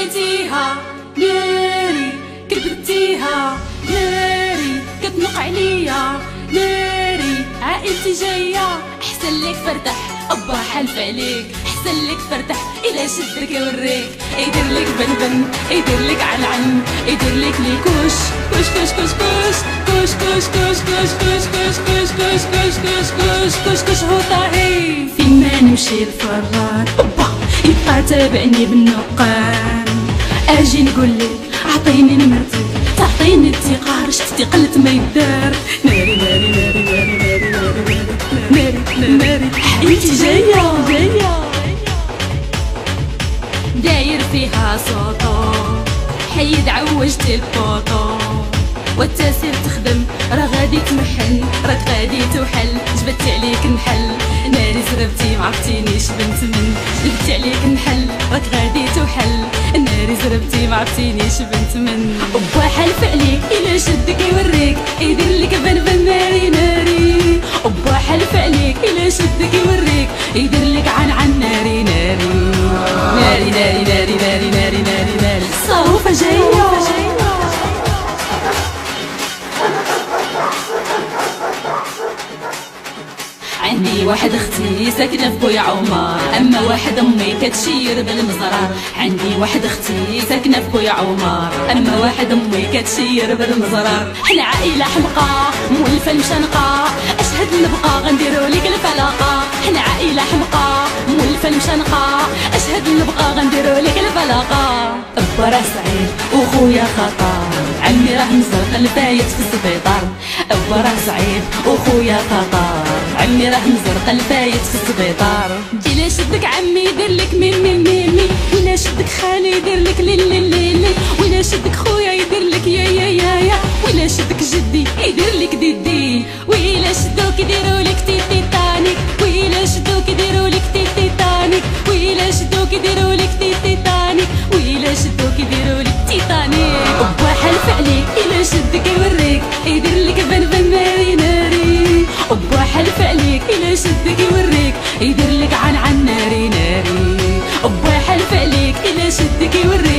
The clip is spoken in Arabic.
لقيتيها ناري كبرتيها ناري كتنق عليا ناري عائلتي جاية احسن لك فرتح ابا حلف عليك احسن لك فرتح الى شدك يوريك يدير لك بنبن يدير لك علعن يدير لك لي كوش كوش كوش كوش كوش كوش كوش كوش كوش كوش كوش كوش كوش كوش كوش كوش كوش كوش هو طاهي فين ما نمشي الفرار ابا يبقى تابعني بالنقان اجي نقولك عطيني نمرتك تعطيني الثقة رشتي قلت ما يدار ناري ناري ناري ناري ناري ناري ناري ناري حياتي جاية داير فيها صوتو حيد عوجت البوطو والتاسير تخدم راه غادي تمحل راك غادي توحل جبت عليك نحل ناري زربتي معرفتينيش بنت من جبت عليك نحل راك غادي توحل ناري زربتي معرفتينيش بنت من وبا حلف عليك إلا شدك يوريك يدير لك بنبن ناري ناري وبا حلف عليك إلا شدك يوريك يدير لك عن ناري ناري ناري ناري ناري ناري ناري ناري ناري صوفة جاية عندي واحد اختي ساكنه في بويا عمر اما واحد امي كتشير بالمزرار عندي واحد اختي ساكنه في بويا عمر اما واحد امي كتشير بالمزرار حنا عائله حمقى مولفه المشنقه اشهد نبقى غنديروا لك الفلاقه حنا عائله حمقى مولفه المشنقه اشهد نبقى غنديروا لك الفلاقه ابا راه سعيد وخويا خطر عمي راه مزرق الفايت في السبيطار ابا راه سعيد وخويا خطر عمي راه مزرق الفايت في السبيطار إلا شدك عمي يدير لك ميمي وإلا شدك خالي يدير لك ليلي وإلا شدك خويا يدير لك يا وإلا شدك جدي يدير لك ديدي وإلا شدوك يديروا لك تيتانيك وإلا شدوك يديروا لك تيتانيك وإلا شدوك يديروا لك تيتانيك وإلا شدوك يديروا لك تيتانيك وبا حلف عليك إلا شدك يوريك يدير لك بنبن ناري ناري وبا حلف عليك إلا شدك يوريك يدير لك عن ناري ناري وبا حلف عليك إلا شدك يوريك